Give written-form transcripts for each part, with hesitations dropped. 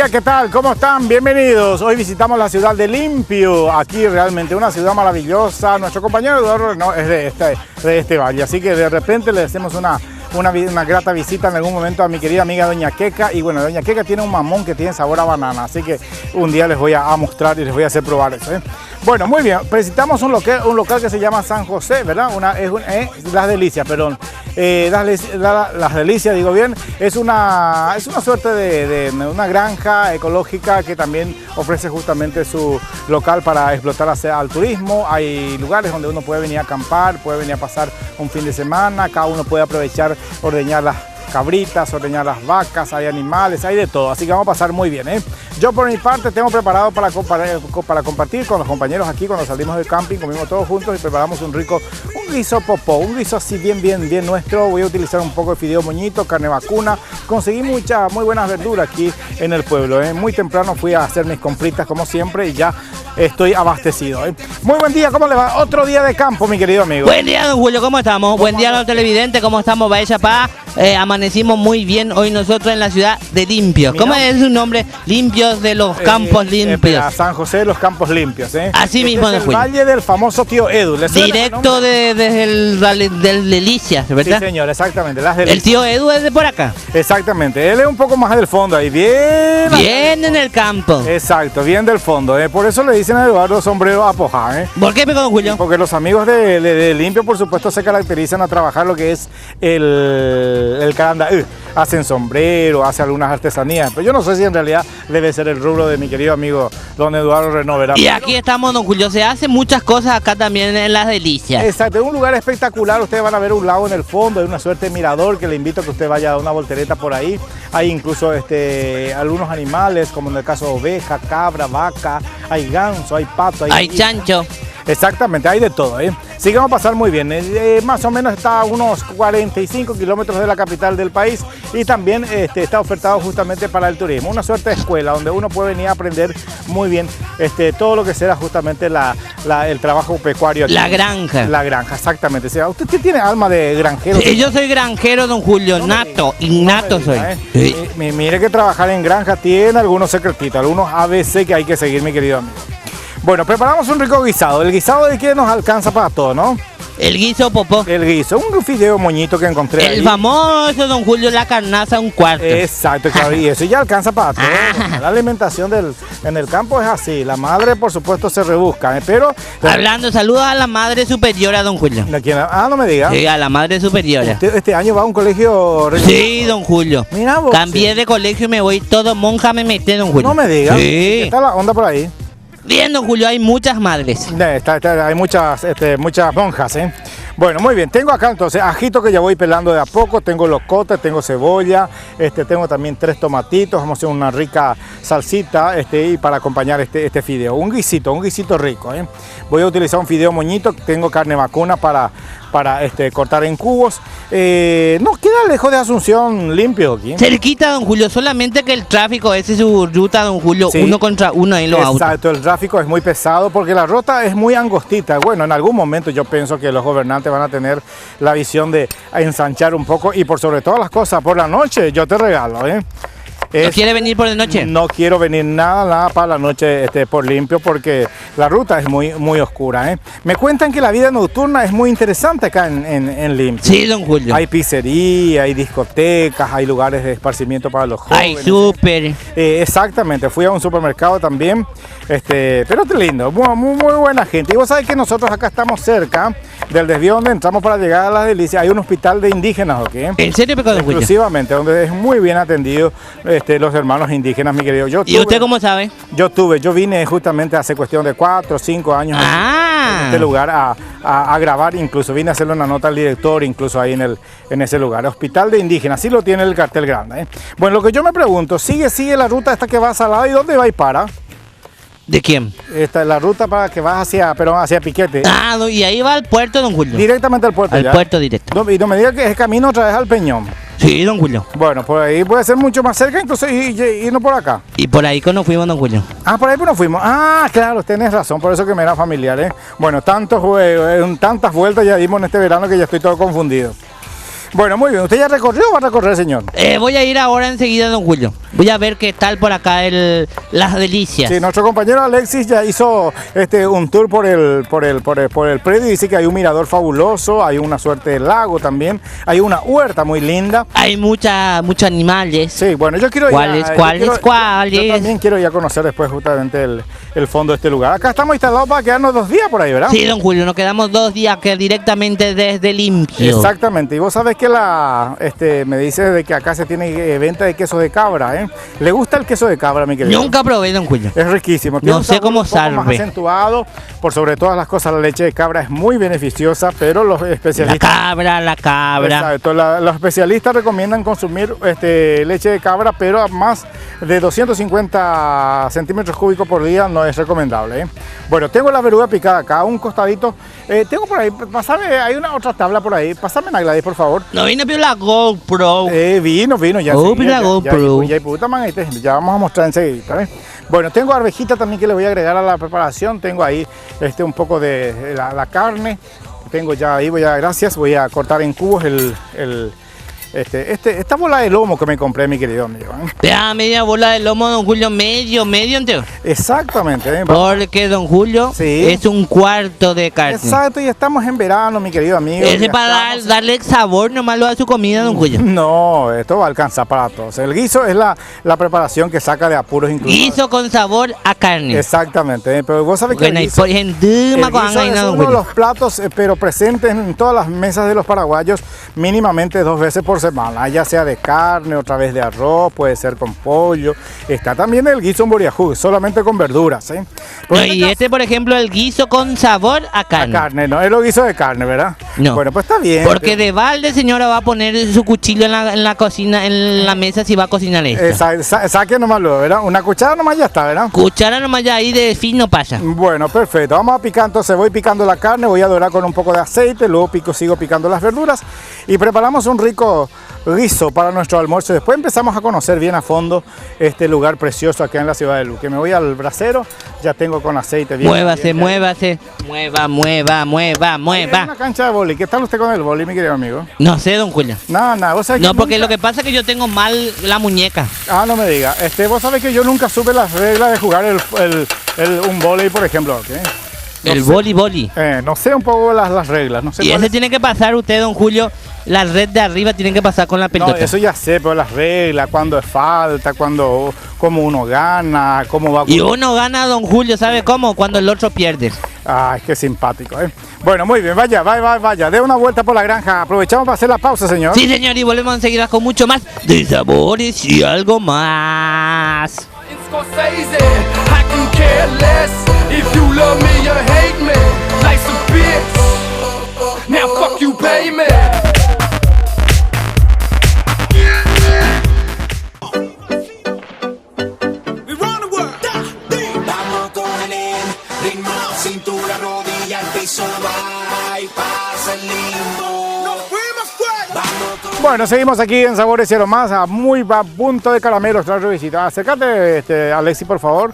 día, ¿qué tal? ¿Cómo están? Bienvenidos. Hoy visitamos la ciudad de Limpio. Aquí realmente una ciudad maravillosa. Nuestro compañero Eduardo no, es de este valle, así que de repente le hacemos una grata visita en algún momento a mi querida amiga Doña Queca. Y bueno, Doña Queca tiene un mamón que tiene sabor a banana, así que un día les voy a mostrar y les voy a hacer probar eso, ¿eh? Bueno, muy bien, visitamos un local que se llama San José, ¿verdad? Las Delicias, perdón. Las Delicias, digo bien, es una suerte de una granja ecológica que también ofrece justamente su local para explotar al turismo. Hay lugares donde uno puede venir a acampar, puede venir a pasar un fin de semana, cada uno puede aprovechar, ordeñar las cabritas, ordeñar las vacas, hay animales, hay de todo, así que vamos a pasar muy bien, ¿eh? Yo por mi parte tengo preparado para compartir con los compañeros aquí. Cuando salimos del camping comimos todos juntos y preparamos un guiso popó, un guiso así bien nuestro. Voy a utilizar un poco de fideo moñito, carne vacuna. Conseguí muy buenas verduras aquí en el pueblo, ¿eh? Muy temprano fui a hacer mis compritas como siempre y ya estoy abastecido, ¿eh? Muy buen día, ¿cómo le va? Otro día de campo, mi querido amigo. Buen día, don Julio, ¿cómo estamos? Buen día a los televidentes, ¿cómo estamos? Vaya pa, amanecimos muy bien hoy nosotros en la ciudad de Limpio. ¿Cómo es su nombre? Limpios de los Campos Limpios. San José de los Campos Limpios, ¿eh? Así mismo, es don el Julio. valle del famoso tío Edu. Directo desde el del Delicias, ¿verdad? Sí, señor, exactamente. Las Delicias. El tío Edu es de por acá. Exactamente, él es un poco más del fondo ahí, bien en el campo. Exacto, bien del fondo, ¿eh? Por eso le dicen a Eduardo sombrero apojá, ¿eh? ¿Por qué, don Julio? Porque los amigos de Limpio, por supuesto, se caracterizan a trabajar lo que es el caranda. Hacen sombrero, hacen algunas artesanías, pero yo no sé si en realidad debe ser el rubro de mi querido amigo don Eduardo Renovera. Y aquí estamos, don Julio, se hacen muchas cosas acá también en Las Delicias. Exacto, es un lugar espectacular. Ustedes van a ver un lago en el fondo, hay una suerte de mirador que le invito a que usted vaya a dar una voltereta por ahí. Hay incluso algunos animales, como en el caso de oveja, cabra, vaca, hay ganso, hay pato, hay chancho. Exactamente, hay de todo, ¿eh? Sí que vamos a pasar muy bien. Más o menos está a unos 45 kilómetros de la capital del país y también está ofertado justamente para el turismo. Una suerte de escuela donde uno puede venir a aprender muy bien todo lo que será justamente el trabajo pecuario aquí. La granja. La granja, exactamente. O sea, ¿usted tiene alma de granjero? Sí, yo soy granjero, don Julio, innato soy. Sí. Mire que trabajar en granja tiene algunos secretitos, algunos ABC que hay que seguir, mi querido amigo. Bueno, preparamos un rico guisado. ¿El guisado de qué nos alcanza para todo, no? El guiso popó. El guiso, un fideo moñito que encontré El ahí. Famoso, don Julio, la carnaza un cuarto. Exacto, claro, y eso ya alcanza para todo. La alimentación en el campo es así. La madre, por supuesto, se rebusca, pero... Hablando, saludos a la madre superiora, don Julio. ¿De quién? No me diga. Sí, a la madre superiora. Este año va a un colegio... Sí, don Julio. Mira vos. Cambié de colegio y me voy todo monja, me metí, don Julio. No me diga. Sí. ¿Qué está la onda por ahí? Bien, don Julio, hay muchas madres. Hay muchas monjas, ¿eh? Bueno, muy bien, tengo acá entonces ajito que ya voy pelando de a poco, tengo locote, tengo cebolla, tengo también 3 tomatitos, vamos a hacer una rica salsita y para acompañar este fideo, un guisito rico, ¿eh? Voy a utilizar un fideo moñito, tengo carne vacuna para cortar en cubos. No queda lejos de Asunción Limpio aquí. Cerquita, don Julio, solamente que el tráfico, esa es su ruta, don Julio, sí. 1 contra 1 en los autos. Exacto, el tráfico es muy pesado porque la ruta es muy angostita. Bueno, en algún momento yo pienso que los gobernantes van a tener la visión de ensanchar un poco y por sobre todas las cosas, por la noche yo te regalo, ¿eh? ¿No quiere venir por la noche? No quiero venir nada para la noche por Limpio porque la ruta es muy oscura, ¿eh? Me cuentan que la vida nocturna es muy interesante acá en Limpio. Sí, don Julio. Hay pizzería, hay discotecas, hay lugares de esparcimiento para los jóvenes. Hay súper. Exactamente, fui a un supermercado también, pero es lindo, muy buena gente. Y vos sabés que nosotros acá estamos cerca del desvío donde entramos para llegar a Las Delicias. Hay un hospital de indígenas, ¿ok? ¿En serio, pecado, Julio? Exclusivamente, donde es muy bien atendido los hermanos indígenas, mi querido. ¿Y usted cómo sabe? Yo vine justamente hace cuestión de 4 o 5 años en este lugar a grabar, incluso vine a hacerle una nota al director, incluso ahí en ese lugar. Hospital de indígenas, sí lo tiene el cartel grande, ¿eh? Bueno, lo que yo me pregunto, ¿sigue la ruta esta que va a Salado y dónde va y para? ¿De quién? Esta es la ruta para que vas hacia Piquete. Y ahí va al puerto, don Julio. Directamente al puerto. Al puerto directo. Y no me diga que es camino otra vez al Peñón. Sí, don Julio. Bueno, por ahí puede ser mucho más cerca, entonces y no por acá. Y por ahí que nos fuimos, don Julio. Por ahí nos fuimos. Claro, tenés razón, por eso que me era familiar, ¿eh? Bueno, tantas vueltas ya dimos en este verano que ya estoy todo confundido. Bueno, muy bien. ¿Usted ya recorrió o va a recorrer, señor? Voy a ir ahora enseguida, don Julio. Voy a ver qué tal por acá las delicias. Sí, nuestro compañero Alexis ya hizo un tour por el predio y dice que hay un mirador fabuloso, hay una suerte de lago también, hay una huerta muy linda. Hay muchos animales. Sí, bueno, yo quiero ¿Cuáles? Yo también quiero ir a conocer después justamente el fondo de este lugar. Acá estamos instalados para quedarnos 2 días por ahí, ¿verdad? Sí, don Julio, nos quedamos 2 días que directamente desde Limpio. Exactamente, y vos sabés que me dice de que acá se tiene venta de queso de cabra, ¿eh? ¿Le gusta el queso de cabra, mi querido? Nunca probé, don Julio. Es riquísimo. No sé cómo sabe. Más acentuado, por sobre todas las cosas, la leche de cabra es muy beneficiosa, pero los especialistas... La cabra. Exacto, los especialistas recomiendan consumir leche de cabra, pero a más de 250 centímetros cúbicos por día no es recomendable, ¿eh? Bueno, tengo la verduga picada acá, un costadito. Tengo por ahí, pasame, hay una otra tabla por ahí. Pásame, Gladys, por favor. No vino pero la GoPro. Vino, ya. Oh, la GoPro. Ya vamos a mostrar enseguida, ¿eh? Bueno, tengo arvejita también que le voy a agregar a la preparación. Tengo ahí un poco de la carne. Tengo ya ahí, voy a cortar en cubos esta bola de lomo que me compré, mi querido amigo, ¿eh? Ya, media bola de lomo, don Julio, medio entero. Exactamente, ¿eh? Porque, don Julio, sí, es un cuarto de carne. Exacto, y estamos en verano, mi querido amigo. Ese para darle sabor nomás lo a su comida, don Julio. No, esto va a alcanzar para todos. El guiso es la preparación que saca de apuros incluso. Guiso con sabor a carne. Exactamente, ¿eh? Pero vos sabés que el guiso es uno de los platos, pero presentes en todas las mesas de los paraguayos mínimamente 2 veces por semana, ya sea de carne, otra vez de arroz, puede ser con pollo. Está también el guiso en boriajú, solamente con verduras, ¿eh? No, y por ejemplo, el guiso con sabor a carne. A carne, no, es lo guiso de carne, ¿verdad? No. Bueno, pues está bien. Porque de balde, señora, va a poner su cuchillo en la cocina, en la mesa si va a cocinar esto. Saque nomás luego, ¿verdad? Una cuchara nomás ya está, ¿verdad? Cuchara nomás ya ahí de fino pasa. Bueno, perfecto. Vamos a picar, entonces voy picando la carne, voy a dorar con un poco de aceite, luego sigo picando las verduras y preparamos un rico guiso para nuestro almuerzo. Después empezamos a conocer bien a fondo este lugar precioso acá en la ciudad de Luque. Me voy al brasero, ya tengo con aceite bien. Mueva. Es una cancha de boli. ¿Qué tal usted con el boli, mi querido amigo? No sé, don Julio. No, vos sabés que porque lo que pasa es que yo tengo mal la muñeca. Ah, no me diga. Vos sabés que yo nunca supe las reglas de jugar un boli, por ejemplo, ¿okay? El boli. No sé un poco las reglas. No sé. Y ese tiene que pasar usted, don Julio. La red de arriba tiene que pasar con la pelota. No, eso ya sé, pero las reglas, cuándo es falta, cómo uno gana, cómo va. Y uno gana, don Julio, ¿sabe cómo? Cuando el otro pierde. Ay, qué simpático, ¿eh? Bueno, muy bien, vaya. Dé una vuelta por la granja. Aprovechamos para hacer la pausa, señor. Sí, señor, y volvemos enseguida con mucho más de sabores y algo más. Cintura, rodilla, el piso va y pasa el limbo. Nos fuimos fuera. Bueno, seguimos aquí en Sabores y Aromas, a punto de caramelos. Nuestra visita. Acércate, Alexis, por favor.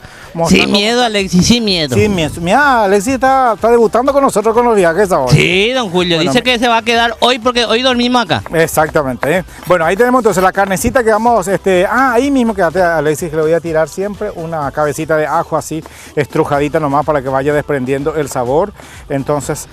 Sin miedo, Alexis, sin miedo. Sin miedo. Mira, Alexis está debutando con nosotros con los viajes ahora. Sí, don Julio, bueno, dice que se va a quedar hoy porque hoy dormimos acá. Exactamente, ¿eh? Bueno, ahí tenemos entonces la carnecita que vamos, ahí mismo quédate, Alexis, que le voy a tirar siempre una cabecita de ajo así, estrujadita nomás para que vaya desprendiendo el sabor. Entonces,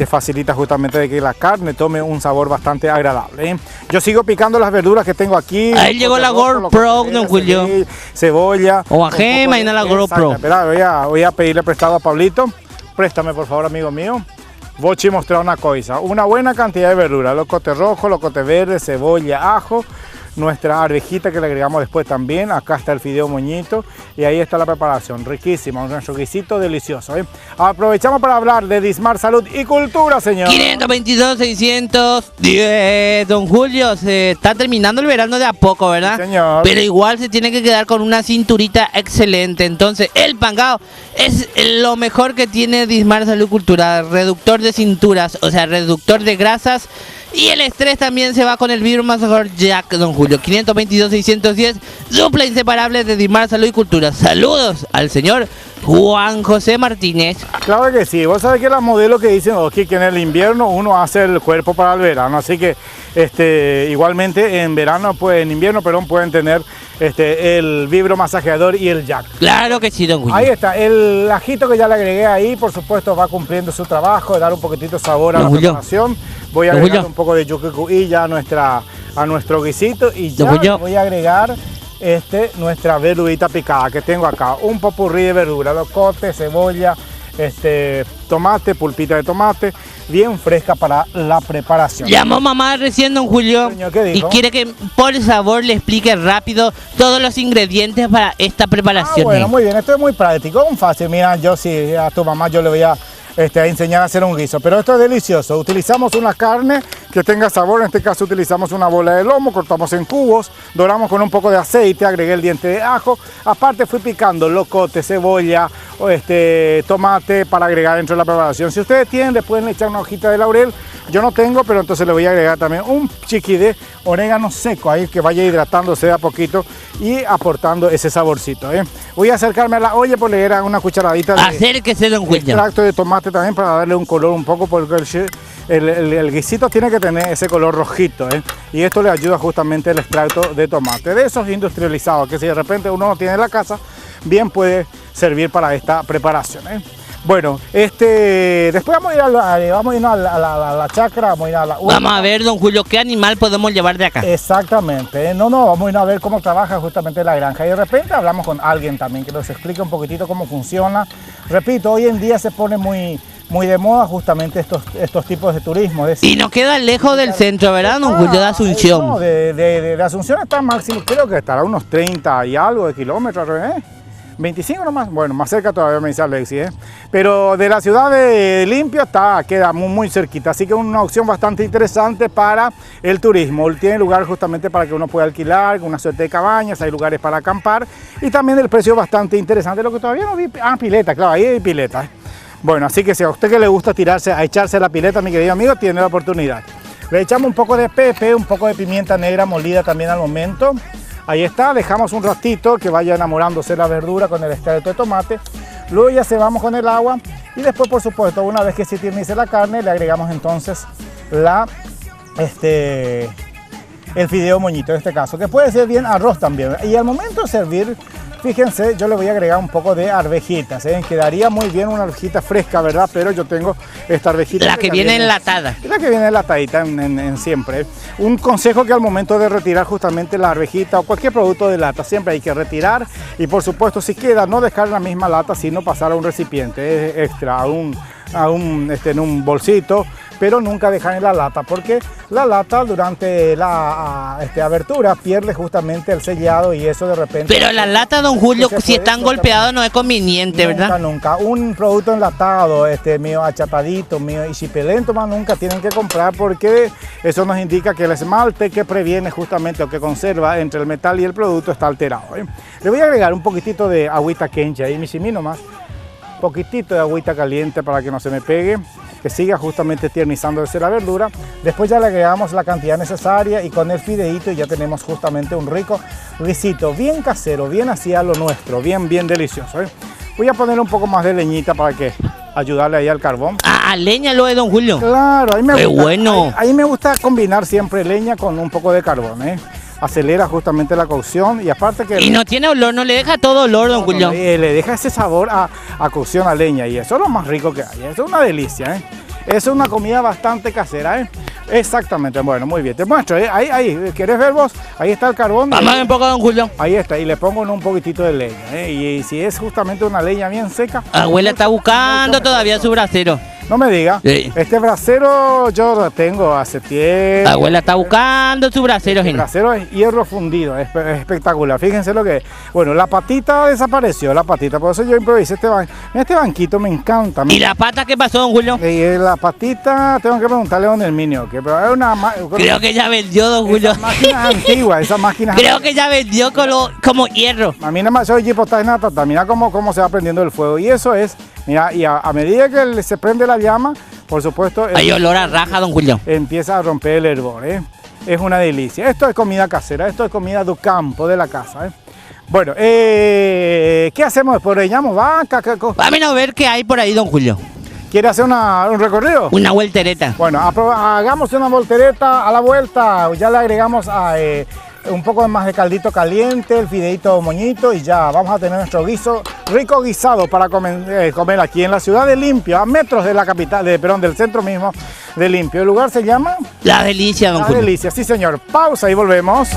facilita justamente de que la carne tome un sabor bastante agradable, ¿eh? Yo sigo picando las verduras que tengo aquí. Ahí llegó la GoPro, don Julio. Cebolla. O ajema y no la GoPro. Espera, voy a pedirle prestado a Pablito. Préstame, por favor, amigo mío. Voy a mostrar una cosa. Una buena cantidad de verduras. Locote rojo, locote verde, cebolla, ajo. Nuestra arvejita que le agregamos después también. Acá está el fideo moñito y ahí está la preparación, riquísimo, nuestro guisito delicioso, ¿eh? Aprovechamos para hablar de Dismar Salud y Cultura, señor. 522-610, don Julio, se está terminando el verano de a poco, ¿verdad? Sí, señor. Pero igual se tiene que quedar con una cinturita excelente, entonces el pangao es lo mejor que tiene Dismar Salud y Cultura, reductor de cinturas, o sea, reductor de grasas Y el estrés también se va con el vibromasajeador Jack, don Julio. 522-610, dupla inseparable de Dimar Salud y Cultura. Saludos al señor Juan José Martínez. Claro que sí, vos sabés que las modelos que dicen que en el invierno uno hace el cuerpo para el verano, así que igualmente en verano, pues en invierno, perdón, pueden tener el vibromasajeador y el Jack. Claro que sí, don Julio. Ahí está, el ajito que ya le agregué ahí, por supuesto va cumpliendo su trabajo de dar un poquitito de sabor a la preparación. Voy a agregar un poco de yucucuí ya a nuestro guisito y ya voy a agregar nuestra verdurita picada que tengo acá, un popurrí de verdura, locote, cebolla, tomate, pulpita de tomate, bien fresca para la preparación. Llamó mamá recién, don Julio, Señor, ¿qué dijo? Y quiere que por favor le explique rápido todos los ingredientes para esta preparación. Bueno, muy bien, esto es muy práctico, muy fácil. Mira, yo sí, a tu mamá yo le voy a enseñar a hacer un guiso, pero esto es delicioso. Utilizamos una carne que tenga sabor, en este caso utilizamos una bola de lomo, cortamos en cubos, doramos con un poco de aceite, agregué el diente de ajo, aparte fui picando locote, cebolla, tomate para agregar dentro de la preparación. Si ustedes tienen, le pueden echar una hojita de laurel, yo no tengo, pero entonces le voy a agregar también un chiqui de orégano seco ahí que vaya hidratándose de a poquito y aportando ese saborcito. Voy a acercarme a la olla por leer una cucharadita de acérquese, don Julio, extracto de tomate también para darle un color un poco, porque el guisito tiene que tener ese color rojito, y esto le ayuda justamente el extracto de tomate, de esos industrializados que si de repente uno no tiene en la casa, bien puede servir para esta preparación. Bueno, después vamos a ir a la chacra, vamos a ir a la... Vamos a ver, don Julio, ¿qué animal podemos llevar de acá? Exactamente, vamos a ir a ver cómo trabaja justamente la granja y de repente hablamos con alguien también que nos explique un poquitito cómo funciona. Repito, hoy en día se pone muy de moda justamente estos tipos de turismo. Y nos queda lejos del centro, ¿verdad, don Julio, de Asunción? No, de Asunción está máximo, creo que estará a unos 30 y algo de kilómetros, 25 nomás, bueno, más cerca todavía me dice Alexi, pero de la ciudad de Limpio queda muy cerquita, así que es una opción bastante interesante para el turismo. Tiene lugar justamente para que uno pueda alquilar, una suerte de cabañas, hay lugares para acampar y también el precio es bastante interesante, lo que todavía no vi, pileta, claro, ahí hay pileta. Bueno, así que si a usted que le gusta echarse la pileta, mi querido amigo, tiene la oportunidad. Le echamos un poco de pepe, un poco de pimienta negra molida también al momento. Ahí está, dejamos un ratito que vaya enamorándose la verdura con el extracto de tomate. Luego ya se vamos con el agua y después, por supuesto, una vez que se tiernice la carne, le agregamos entonces el fideo moñito en este caso, que puede ser bien arroz también. Y al momento de servir, fíjense, yo le voy a agregar un poco de arvejitas, quedaría muy bien una arvejita fresca, ¿verdad? Pero yo tengo esta arvejita. La que viene enlatada. La que viene enlatadita en siempre. Un consejo que al momento de retirar justamente la arvejita o cualquier producto de lata, siempre hay que retirar y por supuesto si queda, no dejar en la misma lata, sino pasar a un recipiente extra, en un bolsito, pero nunca dejar en la lata, porque la lata durante la abertura pierde justamente el sellado y eso de repente... Pero la lata, don Julio, si están golpeados no es conveniente, ¿verdad? Nunca. Un producto enlatado, medio achatadito, medio chipelento, más nunca tienen que comprar porque eso nos indica que el esmalte que previene justamente o que conserva entre el metal y el producto está alterado. Le voy a agregar un poquitito de agüita quencha ahí, mi simino más. Poquitito de agüita caliente para que no se me pegue, que siga justamente tiernizándose la verdura. Después ya le agregamos la cantidad necesaria y con el fideíto ya tenemos justamente un rico guisito bien casero, bien así a lo nuestro, bien delicioso. Voy a poner un poco más de leñita para que ayudarle ahí al carbón. Ah, leña lo de don Julio. Claro, a mí me gusta, bueno. Ahí me gusta combinar siempre leña con un poco de carbón, acelera justamente la cocción y aparte que... Y no tiene olor, no le deja todo olor, don Julio. Le deja ese sabor a cocción a leña y eso es lo más rico que hay, eso es una delicia, Es una comida bastante casera, Exactamente, bueno, muy bien, te muestro, ahí, ¿quieres ver vos? Ahí está el carbón. Vamos un poco, don Julio. Ahí está, y le pongo un poquitito de leña, y si es justamente una leña bien seca... Abuela está buscando todavía su brasero. No me diga, sí. Este brasero yo lo tengo hace tiempo. Abuela está buscando su brasero. El brasero es hierro fundido, es espectacular. Fíjense lo que es. Bueno, la patita desapareció, por eso yo improvisé este banquito, me encanta. ¿Y la pata qué pasó, don Julio? La patita, tengo que preguntarle a don Herminio, pero es una... Creo que ya vendió, don Julio. Esas máquinas antiguas, esas máquinas... Creo que ya vendió como hierro. A mí nada más soy mira cómo se va prendiendo el fuego y eso es... Mira, y a medida que se prende la llama, por supuesto. Hay olor a raja, don Julio. Empieza a romper el hervor, ¿eh? Es una delicia. Esto es comida casera, esto es comida del campo, de la casa, ¿eh? Bueno, ¿qué hacemos después? ¿Reñamos vaca? Vamos a ver qué hay por ahí, don Julio. ¿Quiere hacer un recorrido? Una voltereta. Bueno, hagamos una voltereta a la vuelta. Ya le agregamos un poco más de caldito caliente, el fideito moñito y ya vamos a tener nuestro guiso, rico guisado para comer aquí en la ciudad de Limpio, a metros de la capital, del centro mismo de Limpio. ¿El lugar se llama? La Delicia, don Julio. La Delicia, sí señor. Pausa y volvemos.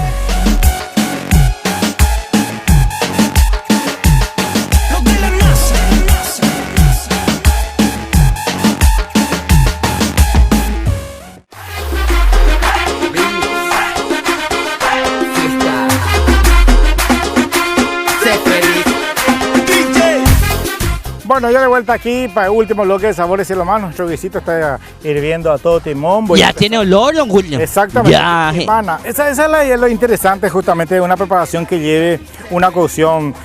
Bueno, ya de vuelta aquí para el último bloque de Sabores y lo más. Nuestro guisito está hirviendo a todo timón. Ya tiene olor, don Julio. Exactamente. Ya. Esa es lo interesante justamente de una preparación que lleve una cocción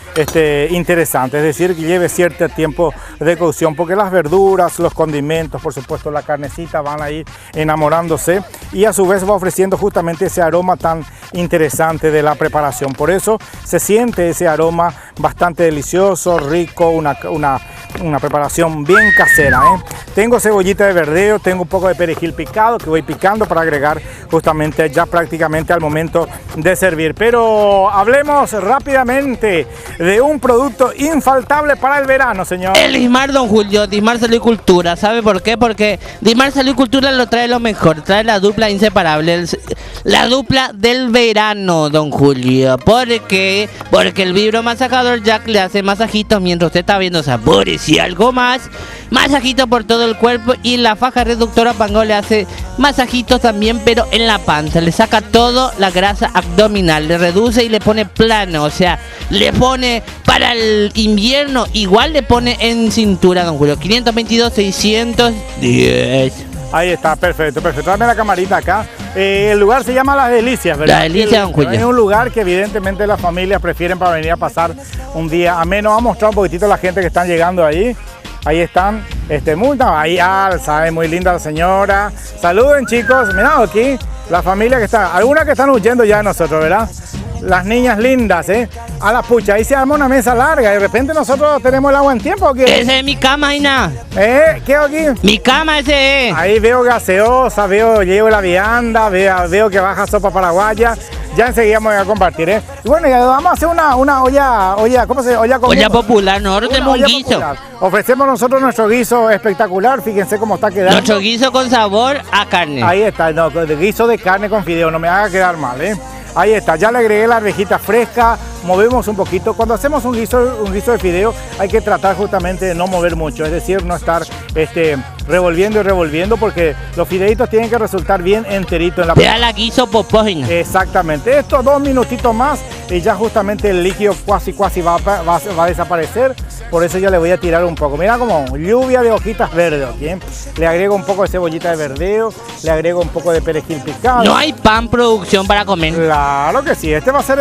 interesante. Es decir, que lleve cierto tiempo de cocción porque las verduras, los condimentos, por supuesto la carnecita van a ir enamorándose y a su vez va ofreciendo justamente ese aroma tan interesante de la preparación. Por eso se siente ese aroma bastante delicioso, rico, una preparación bien casera, ¿eh? Tengo cebollita de verdeo, tengo un poco de perejil picado que voy picando para agregar justamente ya prácticamente al momento de servir. Pero hablemos rápidamente de un producto infaltable para el verano, señor. El Dismar, don Julio, Dismar Salud y Cultura. ¿Sabe por qué? Porque Dismar Salud y Cultura lo trae lo mejor, trae la dupla inseparable, la dupla del verano, don Julio. ¿Por qué? Porque el vibro masajador Jack le hace masajitos mientras usted está viendo sabores y algo más. Masajito por todo el cuerpo y la faja reductora Pango le hace masajitos también, pero en la panza. Le saca toda la grasa abdominal, le reduce y le pone plano. O sea, le pone para el invierno, igual le pone en cintura, don Julio. 522-610. Ahí está, perfecto. Dame la camarita acá. El lugar se llama Las Delicias, ¿verdad? La Delicia, don Julio. Es un lugar que evidentemente las familias prefieren para venir a pasar un día ameno. Vamos a mostrar un poquitito a la gente que están llegando ahí. Ahí están, ahí alza, muy linda la señora. Saluden, chicos. Mirá aquí, la familia que está. Algunas que están huyendo ya de nosotros, ¿verdad? Las niñas lindas, a la pucha. Ahí se arma una mesa larga. De repente nosotros tenemos el agua en tiempo, ¿o qué? Ese es mi cama, Ina. ¿Qué aquí? Mi cama, ese es. Ahí veo gaseosa, llevo la vianda, veo que baja sopa paraguaya. Ya enseguida me voy a compartir, Y bueno, ya vamos a hacer una olla, ¿cómo se llama? Olla popular, nosotros tenemos un guiso. Popular. Ofrecemos nosotros nuestro guiso espectacular, fíjense cómo está quedando. Nuestro guiso con sabor a carne. Ahí está, guiso de carne con fideo, no me haga quedar mal, Ahí está, ya le agregué la arvejita fresca, movemos un poquito. Cuando hacemos un guiso de fideo hay que tratar justamente de no mover mucho, es decir, no estar revolviendo y revolviendo porque los fideitos tienen que resultar bien enteritos en la Vea la guiso popógina. Exactamente, esto 2 minutitos más y ya justamente el líquido casi va a desaparecer, por eso ya le voy a tirar un poco. Mira como lluvia de hojitas verdes, ¿bien? Le agrego un poco de cebollita de verdeo, le agrego un poco de perejil picado. No hay pan producción para comer. Claro que sí, este va a ser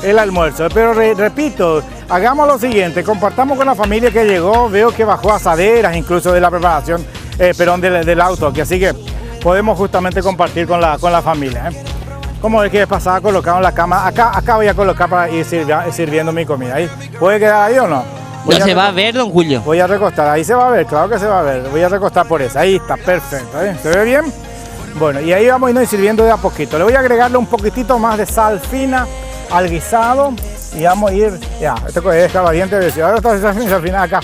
el almuerzo, pero repito, hagamos lo siguiente, compartamos con la familia que llegó, veo que bajó asaderas incluso de la preparación, del auto, que así que podemos justamente compartir con la familia. Como es que pasaba colocado en la cama, acá voy a colocar para ir sirviendo mi comida. ¿Ahí? ¿Puede quedar ahí o no? No se va a ver, don Julio. Voy a recostar, ahí se va a ver, claro que se va a ver. Voy a recostar por eso, ahí está, perfecto. ¿Se ve bien? Bueno, y ahí vamos a ir sirviendo de a poquito. Le voy a agregarle un poquitito más de sal fina al guisado y vamos a ir, ya, esto es caliente, ahora está sal fina acá.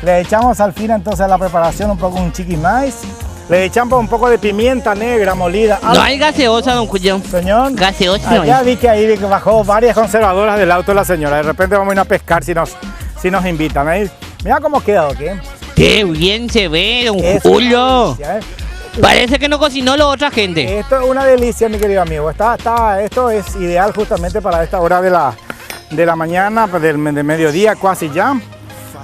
Le echamos sal fina entonces a la preparación, un chicken mais. Le echamos un poco de pimienta negra molida. No hay gaseosa, don Julio. Señor. Gaseosa no hay. Ya vi que bajó varias conservadoras del auto de la señora. De repente vamos a ir a pescar si nos invitan. Mira cómo queda, ¿ok? Qué bien se ve, don Julio. Delicia, Parece que no cocinó la otra gente. Esto es una delicia, mi querido amigo. Esto es ideal justamente para esta hora de la mañana, del mediodía casi ya.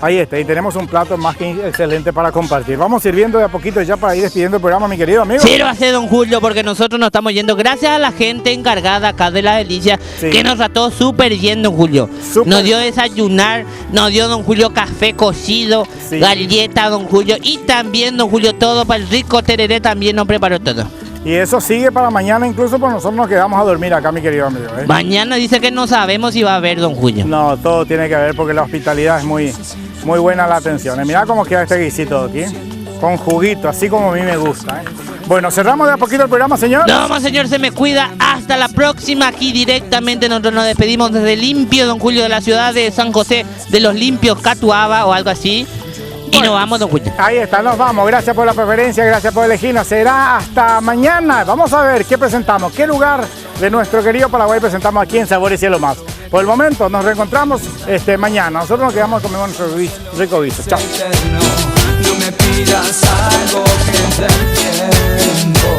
Ahí está, y tenemos un plato más que excelente para compartir. Vamos sirviendo de a poquito ya para ir despidiendo el programa, mi querido amigo. Sírvase, don Julio, porque nosotros nos estamos yendo. Gracias a la gente encargada acá de La Delicia, Sí. que nos trató súper bien, don Julio. Súper. Nos dio desayunar, nos dio, don Julio, café cocido, Sí. galleta, don Julio. Y también, don Julio, todo para el rico tereré también nos preparó todo. Y eso sigue para mañana, incluso pues nosotros nos quedamos a dormir acá, mi querido amigo. Mañana dice que no sabemos si va a haber, don Julio. No, todo tiene que ver porque la hospitalidad es muy buena la atención. Mirá cómo queda este guisito aquí, con juguito, así como a mí me gusta. Bueno, cerramos de a poquito el programa, señor. No, señor, se me cuida. Hasta la próxima. Aquí directamente nosotros nos despedimos desde Limpio, don Julio, de la ciudad de San José de los Limpios, Catuaba o algo así. Y nos vamos, don Julio. Ahí está, nos vamos. Gracias por la preferencia, gracias por elegirnos. Será hasta mañana. Vamos a ver qué presentamos, qué lugar de nuestro querido Paraguay presentamos aquí en Sabor y Cielo Más. Por el momento, nos reencontramos mañana. Nosotros nos quedamos y comemos nuestro rico guiso. Chao. No me pidas algo que te entiendo.